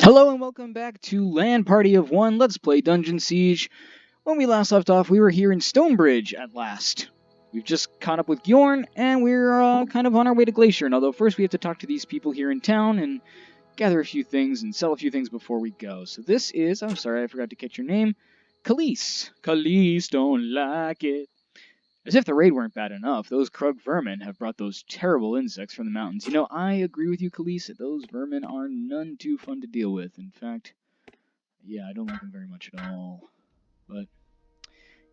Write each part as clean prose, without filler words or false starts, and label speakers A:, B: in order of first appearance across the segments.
A: Hello and welcome back to LAN Party of One. Let's play Dungeon Siege. When we last left off, we were here in Stonebridge at last. We've just caught up with Bjorn, and we're kind of on our way to Glacier. And although first we have to talk to these people here in town and gather a few things and sell a few things before we go. So this is, I'm sorry, I forgot to catch your name, Khalees. Khalees don't like it. As if the raid weren't bad enough, those Krug vermin have brought those terrible insects from the mountains. You know, I agree with you, Khalees, that those vermin are none too fun to deal with. In fact, yeah, I don't like them very much at all. But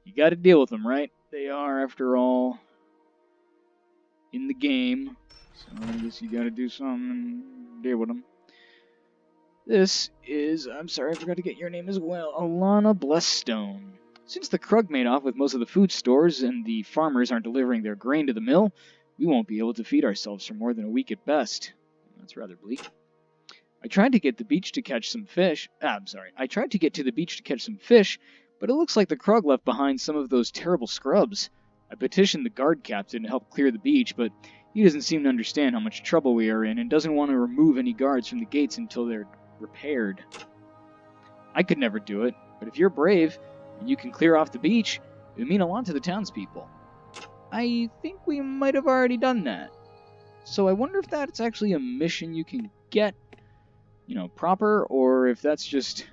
A: you gotta deal with them, right? They are, after all, in the game. So I guess you gotta do something and deal with them. This is, I'm sorry, I forgot to get your name as well, Alana Blessstone. Since the Krug made off with most of the food stores and the farmers aren't delivering their grain to the mill, we won't be able to feed ourselves for more than a week at best. That's rather bleak. I tried to get to the beach to catch some fish, but it looks like the Krug left behind some of those terrible scrubs. I petitioned the guard captain to help clear the beach, but he doesn't seem to understand how much trouble we are in and doesn't want to remove any guards from the gates until they're repaired. I could never do it, but if you're brave, and you can clear off the beach, it would mean a lot to the townspeople. I think we might have already done that. So I wonder if that's actually a mission you can get, proper, or if that's just,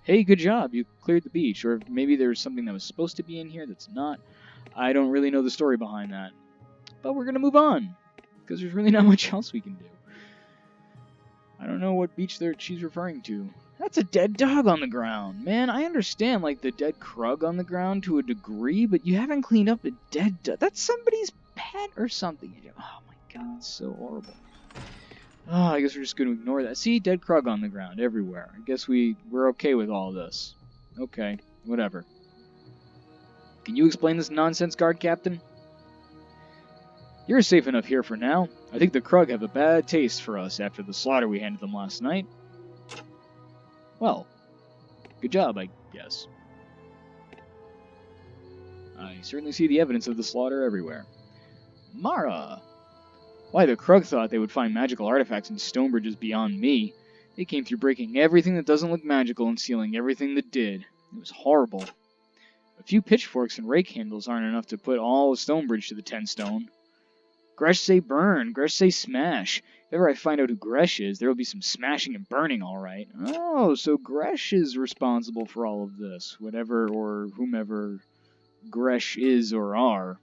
A: hey, good job, you cleared the beach, or if maybe there's something that was supposed to be in here that's not. I don't really know the story behind that. But we're going to move on, because there's really not much else we can do. I don't know what beach she's referring to. That's a dead dog on the ground. Man, I understand, the dead Krug on the ground to a degree, but you haven't cleaned up a dead dog. That's somebody's pet or something. Oh my god, it's so horrible. Oh, I guess we're just going to ignore that. See, dead Krug on the ground everywhere. I guess we're okay with all this. Okay, whatever. Can you explain this nonsense, guard captain? You're safe enough here for now. I think the Krug have a bad taste for us after the slaughter we handed them last night. Well, good job, I guess. I certainly see the evidence of the slaughter everywhere. Mara! Why the Krug thought they would find magical artifacts in Stonebridge is beyond me. They came through breaking everything that doesn't look magical and stealing everything that did. It was horrible. A few pitchforks and rake handles aren't enough to put all of Stonebridge to the 10 stone. Gresh say burn, Gresh say smash. If ever I find out who Gresh is, there will be some smashing and burning, all right. Oh, so Gresh is responsible for all of this, whatever or whomever Gresh is or are.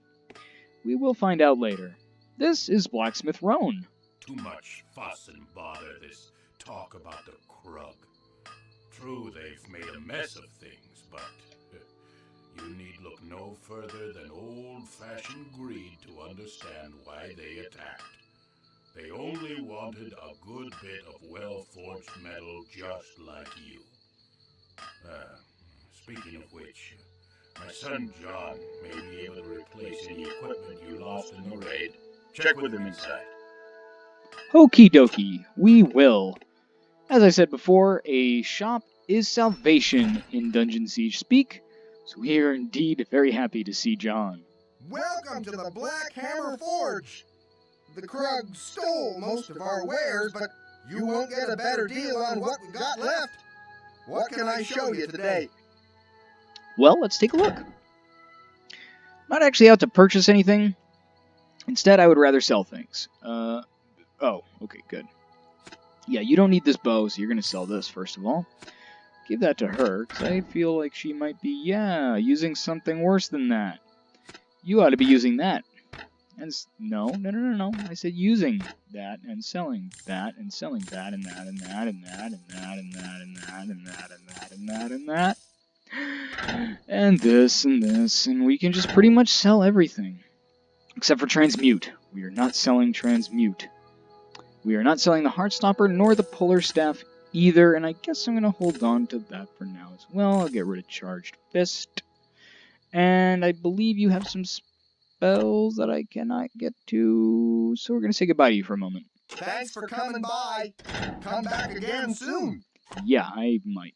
A: We will find out later. This is Blacksmith Roan.
B: Too much fuss and bother, this talk about the Krug. True, they've made a mess of things, but you need look no further than old-fashioned greed to understand why they attacked. They only wanted a good bit of well-forged metal just like you. Speaking of which, my son John may be able to replace any equipment you lost in the raid. Check with him inside.
A: Okie dokie, we will. As I said before, a shop is salvation in Dungeon Siege speak, so we are indeed very happy to see John.
C: Welcome to the Black Hammer Forge! The Krug stole most of our wares, but you won't get a better deal on what we got left. What can I show you today?
A: Well, let's take a look. Not actually out to purchase anything. Instead, I would rather sell things. Oh, okay, good. Yeah, you don't need this bow, so you're going to sell this, first of all. Give that to her, because I feel like she might be, using something worse than that. You ought to be using that. And no. I said using that and selling that and selling that and that and that and that and that and that and that and that and that and that and that. And this and this, and we can just pretty much sell everything. Except for transmute. We are not selling transmute. We are not selling the Heartstopper nor the Polar Staff either, and I guess I'm going to hold on to that for now as well. I'll get rid of Charged Fist. And I believe you have some spells that I cannot get to, so we're going to say goodbye to you for a moment.
C: Thanks for coming by. Come back again soon.
A: Yeah, I might.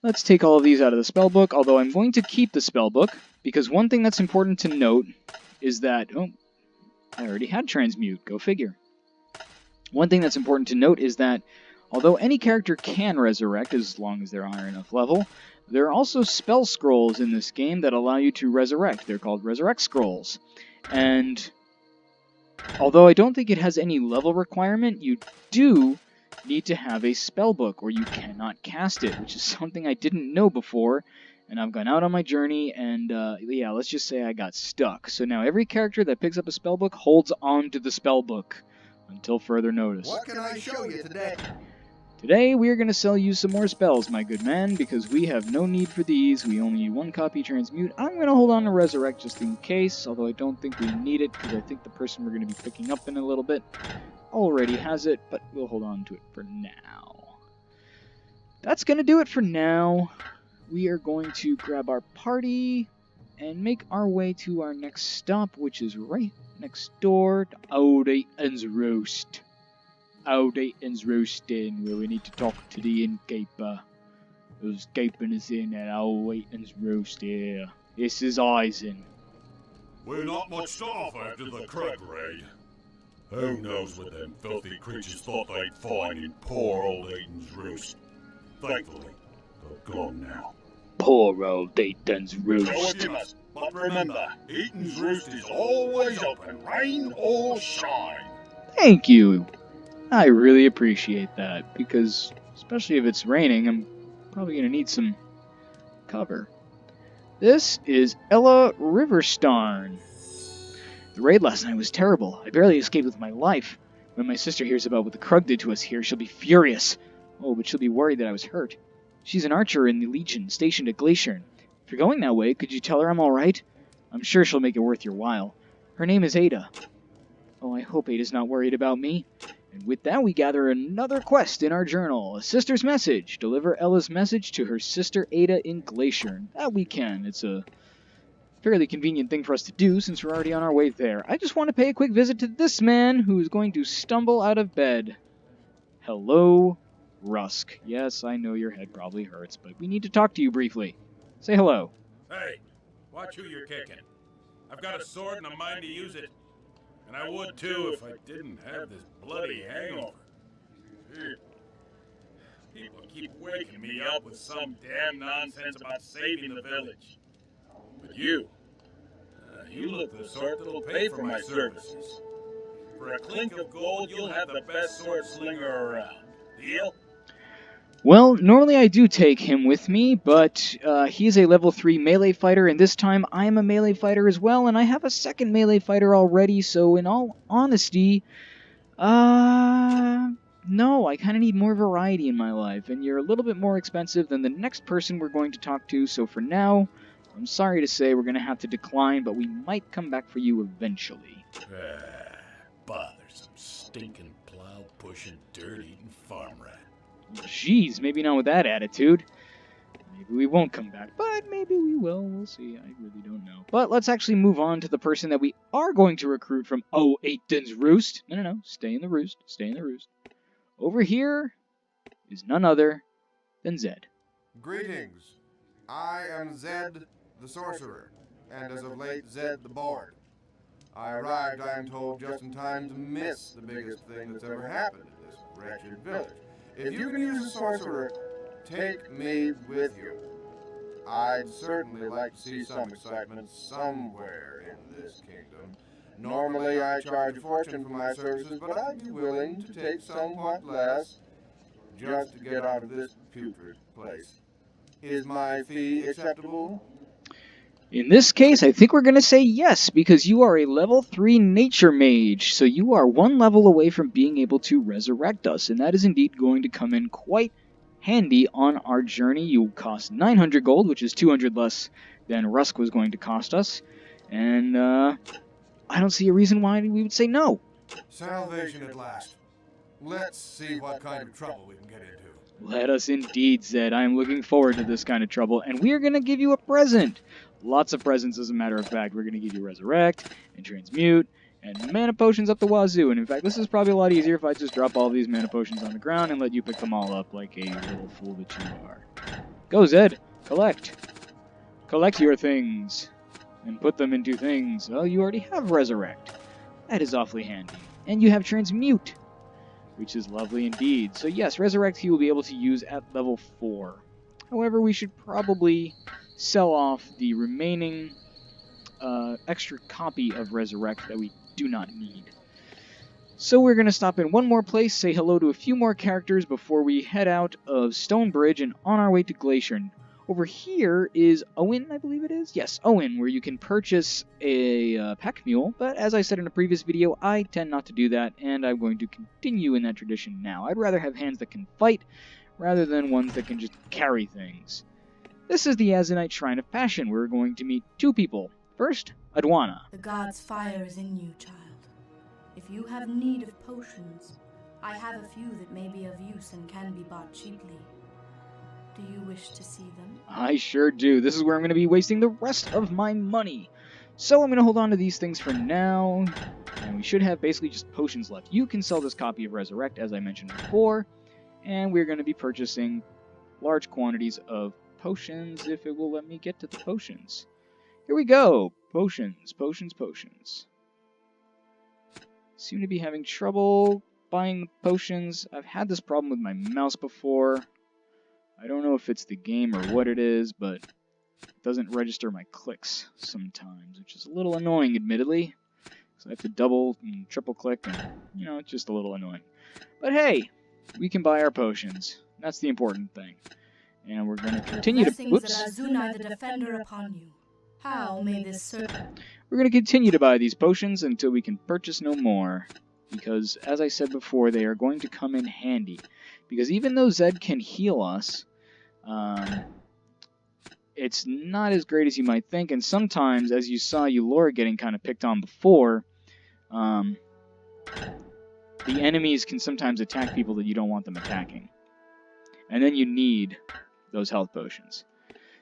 A: Let's take all of these out of the spellbook, although I'm going to keep the spellbook, because one thing that's important to note is that... Oh, I already had transmute. Go figure. One thing that's important to note is that Although any character can resurrect as long as they're high enough level, there are also spell scrolls in this game that allow you to resurrect. They're called resurrect scrolls. And although I don't think it has any level requirement, you do need to have a spell book or you cannot cast it, which is something I didn't know before. And I've gone out on my journey, and yeah, let's just say I got stuck. So now every character that picks up a spellbook holds on to the spellbook until further notice.
C: What can I show you today?
A: Today we are going to sell you some more spells, my good man, because we have no need for these. We only need one copy transmute. I'm going to hold on to resurrect just in case, although I don't think we need it, because I think the person we're going to be picking up in a little bit already has it, but we'll hold on to it for now. That's going to do it for now. We are going to grab our party and make our way to our next stop, which is right next door to Old Aiton's Roast. Old Aiton's Roasting, where we need to talk to the innkeeper who's keeping us in at Old Aiton's Roast here. This is Eisen.
B: We're not much off after the Krug raid. Who knows what them filthy creatures thought they'd find in poor old Aiton's Roost. Thankfully, they're gone now.
A: Poor old Aiton's
B: Go
A: Roast.
B: if you must, but remember, Aiton's Roost is always open, rain or shine.
A: Thank you. I really appreciate that, because especially if it's raining, I'm probably going to need some cover. This is Ella Riverstarn. The raid last night was terrible. I barely escaped with my life. When my sister hears about what the Krug did to us here, she'll be furious. Oh, but she'll be worried that I was hurt. She's an archer in the Legion, stationed at Glaciern. If you're going that way, could you tell her I'm alright? I'm sure she'll make it worth your while. Her name is Ada. Oh, I hope Ada's not worried about me. And with that, we gather another quest in our journal. A sister's message. Deliver Ella's message to her sister Ada in Glaciern. That we can. It's a fairly convenient thing for us to do since we're already on our way there. I just want to pay a quick visit to this man who is going to stumble out of bed. Hello, Rusk. Yes, I know your head probably hurts, but we need to talk to you briefly. Say hello.
B: Hey, watch who you're kicking. I've got a sword and a mind to use it. And I would too if I didn't have this bloody hangover. People keep waking me up with some damn nonsense about saving the village. But you look the sort that'll pay for my services. For a clink of gold, you'll have the best sword slinger around. Deal?
A: Well, normally I do take him with me, but he's a level 3 melee fighter, and this time I am a melee fighter as well, and I have a second melee fighter already, so in all honesty, no, I kind of need more variety in my life, and you're a little bit more expensive than the next person we're going to talk to, so for now, I'm sorry to say we're going to have to decline, but we might come back for you eventually.
B: Bothersome, stinking, plow-pushing, dirt-eating farm rat.
A: Jeez, maybe not with that attitude. Maybe we won't come back, but maybe we will. We'll see. I really don't know. But let's actually move on to the person that we are going to recruit from Aiton's Roost. No. Stay in the roost. Stay in the roost. Over here is none other than Zed.
C: Greetings. I am Zed the Sorcerer, and as of late, Zed the Bard. I arrived, I am told, just in time to miss the biggest thing that's ever happened in this wretched village. If you can use a sorcerer, take me with you. I'd certainly like to see some excitement somewhere in this kingdom. Normally I charge a fortune for my services, but I'd be willing to take somewhat less just to get out of this putrid place. Is my fee acceptable?
A: In this case, I think we're going to say yes, because you are a level 3 nature mage, so you are one level away from being able to resurrect us, and that is indeed going to come in quite handy on our journey. You cost 900 gold, which is 200 less than Rusk was going to cost us, and I don't see a reason why we would say no.
C: Salvation at last. Let's see what kind of trouble we can get into.
A: Let us indeed, Zed. I am looking forward to this kind of trouble, and we are going to give you a present. Lots of presents, as a matter of fact. We're going to give you Resurrect, and Transmute, and Mana Potions up the wazoo. And in fact, this is probably a lot easier if I just drop all these Mana Potions on the ground and let you pick them all up like a little fool that you are. Go, Zed! Collect! Collect your things, and put them into things. Well, you already have Resurrect. That is awfully handy. And you have Transmute. which is lovely indeed. So yes, resurrect he will be able to use at level 4. However, we should probably sell off the remaining extra copy of resurrect that we do not need. So we're going to stop in one more place, say hello to a few more characters before we head out of Stonebridge and on our way to Glacier. Over here is Owen, I believe it is? Yes, Owen, where you can purchase a pack mule, but as I said in a previous video, I tend not to do that, and I'm going to continue in that tradition now. I'd rather have hands that can fight, rather than ones that can just carry things. This is the Azanite Shrine of Passion. We're going to meet 2 people. First, Adwana.
D: The god's fire is in you, child. If you have need of potions, I have a few that may be of use and can be bought cheaply. Do you wish to see them?
A: I sure do. This is where I'm going to be wasting the rest of my money. So I'm going to hold on to these things for now, and we should have basically just potions left. You can sell this copy of Resurrect, as I mentioned before, and we're going to be purchasing large quantities of potions if it will let me get to the potions. Here we go. Potions, potions, potions. Seem to be having trouble buying potions. I've had this problem with my mouse before. I don't know if it's the game or what it is, but it doesn't register my clicks sometimes, which is a little annoying, admittedly. So I have to double and triple click, and, you know, it's just a little annoying. But hey, we can buy our potions. That's the important thing. And we're going to continue to... Whoops.
D: Azunai, the defender upon you. How may this serve?
A: We're going to continue to buy these potions until we can purchase no more. Because, as I said before, they are going to come in handy. Because even though Zed can heal us, it's not as great as you might think. And sometimes, as you saw Eulora getting kind of picked on before, the enemies can sometimes attack people that you don't want them attacking. And then you need those health potions.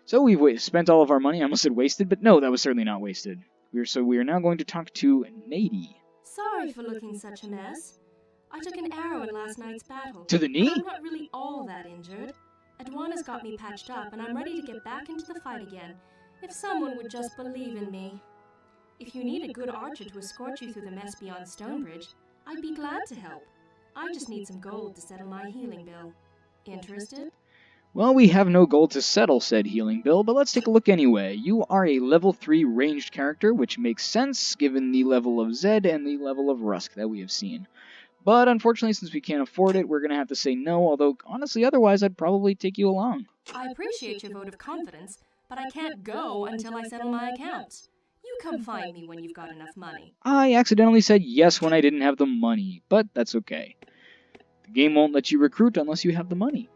A: So we've spent all of our money. I almost said wasted, but no, that was certainly not wasted. We are now going to talk to Nady.
E: Sorry for looking such a mess. I took an arrow in last night's battle.
A: To the knee?
E: I'm not really all that injured. Adwana's got me patched up, and I'm ready to get back into the fight again, if someone would just believe in me. If you need a good archer to escort you through the mess beyond Stonebridge, I'd be glad to help. I just need some gold to settle my healing bill. Interested?
A: Well, we have no gold to settle, said Healing Bill, but let's take a look anyway. You are a level 3 ranged character, which makes sense given the level of Zed and the level of Rusk that we have seen. But unfortunately, since we can't afford it, we're going to have to say no, although honestly, otherwise I'd probably take you along.
E: I appreciate your vote of confidence, but I can't go until I settle my accounts. You come find me when you've got enough money.
A: I accidentally said yes when I didn't have the money, but that's okay. The game won't let you recruit unless you have the money.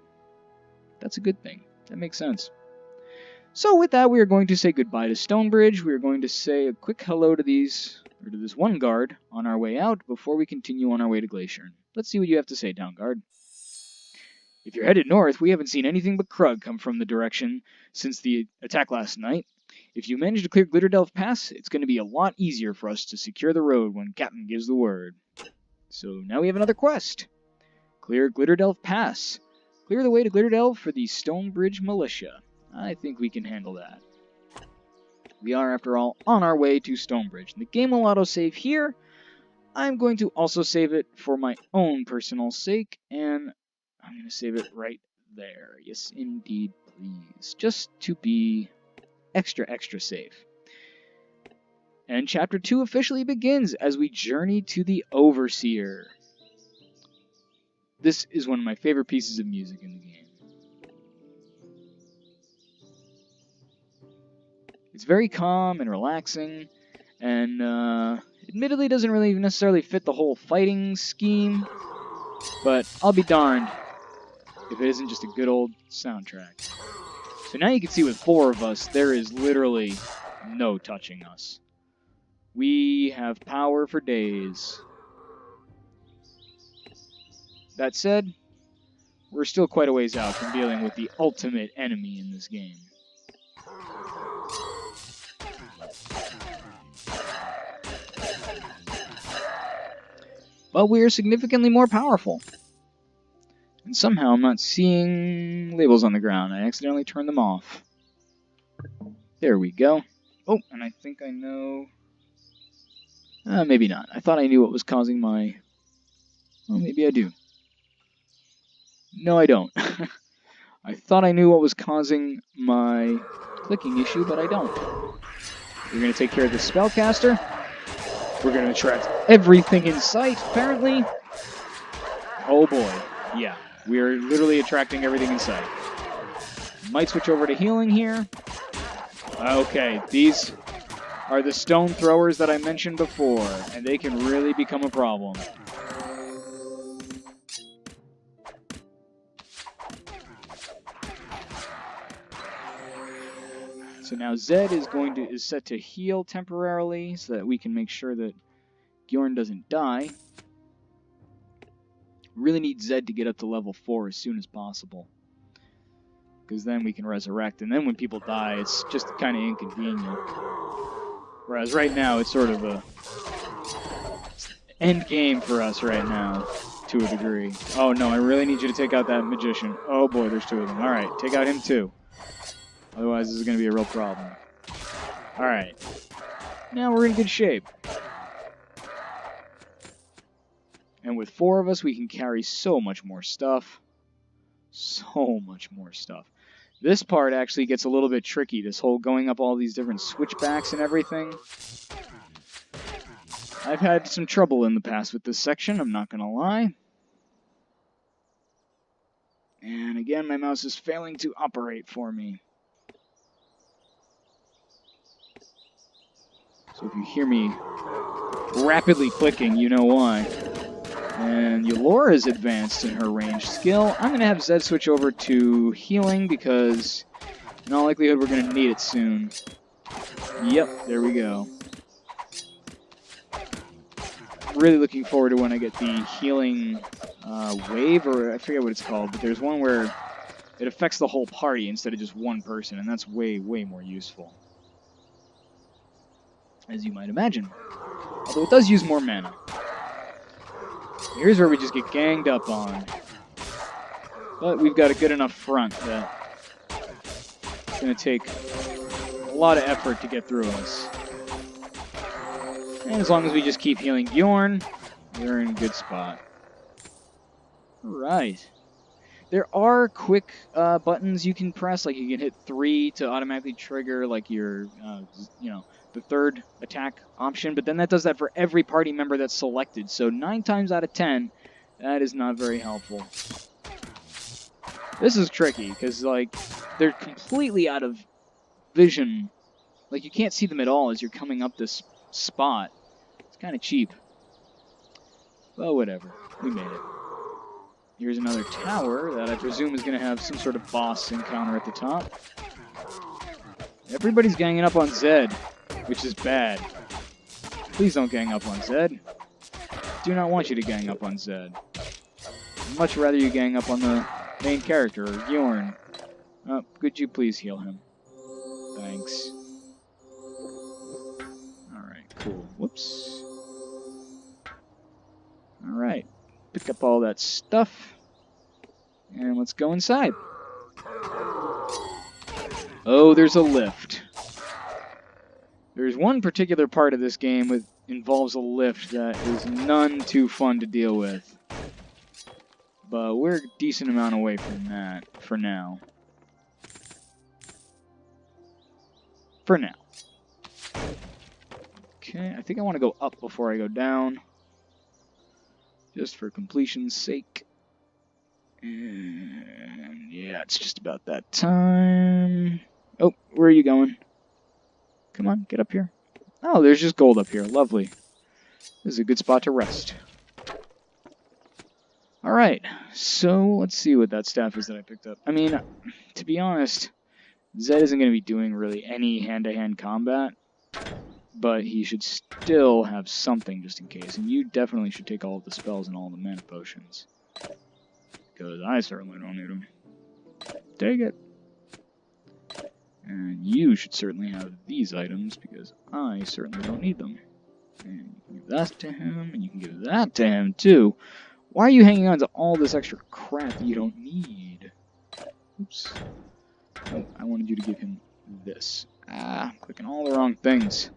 A: That's a good thing. That makes sense. So with that, we are going to say goodbye to Stonebridge. We are going to say a quick hello to this one guard on our way out before we continue on our way to Glacier. Let's see what you have to say, Town Guard. If you're headed north, we haven't seen anything but Krug come from the direction since the attack last night. If you manage to clear Glitterdelve Pass, it's going to be a lot easier for us to secure the road when Captain gives the word. So now we have another quest. Clear Glitterdelve Pass. Clear the way to Glitterdelve for the Stonebridge Militia. I think we can handle that. We are, after all, on our way to Stonebridge. The game will autosave here. I'm going to also save it for my own personal sake, and I'm going to save it right there. Yes, indeed, please. Just to be extra, extra safe. And Chapter 2 officially begins as we journey to the Overseer. This is one of my favorite pieces of music in the game. It's very calm and relaxing, and admittedly doesn't really necessarily fit the whole fighting scheme, but I'll be darned if it isn't just a good old soundtrack. So now you can see with 4 of us, there is literally no touching us. We have power for days. That said, we're still quite a ways out from dealing with the ultimate enemy in this game. But we are significantly more powerful. And somehow I'm not seeing labels on the ground. I accidentally turned them off. There we go. Oh, and I think I know... maybe not. I thought I knew what was causing my... Well, maybe I do. No, I don't. I thought I knew what was causing my clicking issue, but I don't. We're going to take care of the spellcaster. We're going to attract everything in sight, apparently. Oh boy. Yeah, we're literally attracting everything in sight. Might switch over to healing here. Okay, these are the stone throwers that I mentioned before, and they can really become a problem. So now Zed is set to heal temporarily so that we can make sure that Bjorn doesn't die. Really need Zed to get up to level 4 as soon as possible, because then we can resurrect, and then when people die, it's just kind of inconvenient. Whereas right now, it's sort of a end game for us right now, to a degree. Oh no, I really need you to take out that magician. Oh boy, there's 2 of them. Alright, take out him too. Otherwise, this is going to be a real problem. Alright. Now we're in good shape. And with 4 of us, we can carry so much more stuff. So much more stuff. This part actually gets a little bit tricky, this whole going up all these different switchbacks and everything. I've had some trouble in the past with this section, I'm not going to lie. And again, my mouse is failing to operate for me. So if you hear me rapidly clicking, you know why. And Yolora is advanced in her range skill. I'm going to have Zed switch over to healing because in all likelihood we're going to need it soon. Yep, there we go. Really looking forward to when I get the healing wave, or I forget what it's called, but there's one where it affects the whole party instead of just one person, and that's way, way more useful, as you might imagine. Although it does use more mana. Here's where we just get ganged up on. But we've got a good enough front that it's going to take a lot of effort to get through us. And as long as we just keep healing Bjorn, we're in a good spot. Alright. There are quick buttons you can press, like you can hit 3 to automatically trigger like your, the third attack option, but then that does that for every party member that's selected, so 9 times out of 10, that is not very helpful. This is tricky, because, like, they're completely out of vision. Like, you can't see them at all as you're coming up this spot. It's kind of cheap. Well, whatever. We made it. Here's another tower that I presume is going to have some sort of boss encounter at the top. Everybody's ganging up on Zed, which is bad. Please don't gang up on Zed. Do not want you to gang up on Zed. I'd much rather you gang up on the main character, or Bjorn. Oh, could you please heal him? Thanks. Alright, cool. Whoops. Alright. Pick up all that stuff. And let's go inside. Oh, there's a lift. There's one particular part of this game that involves a lift that is none too fun to deal with. But we're a decent amount away from that for now. For now. Okay, I think I want to go up before I go down. Just for completion's sake. And yeah, it's just about that time. Oh, where are you going? Come on, get up here. Oh, there's just gold up here. Lovely. This is a good spot to rest. Alright, so let's see what that staff is that I picked up. I mean, to be honest, Zed isn't going to be doing really any hand-to-hand combat, but he should still have something just in case. And you definitely should take all of the spells and all the mana potions, because I certainly don't need them. Take it. And you should certainly have these items, because I certainly don't need them. And you can give that to him, and you can give that to him, too. Why are you hanging on to all this extra crap that you don't need? Oops. Oh, I wanted you to give him this. Ah, I'm clicking all the wrong things.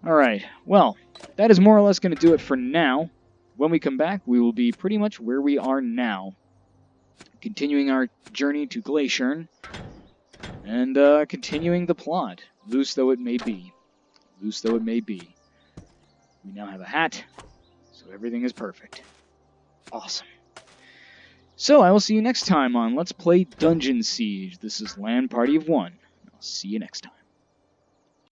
A: Alright, well, that is more or less going to do it for now. When we come back, we will be pretty much where we are now. continuing our journey to Glaciern, and continuing the plot, loose though it may be. Loose though it may be. We now have a hat, so everything is perfect. Awesome. So I will see you next time on Let's Play Dungeon Siege. This is LAN Party of One. I'll see you next time.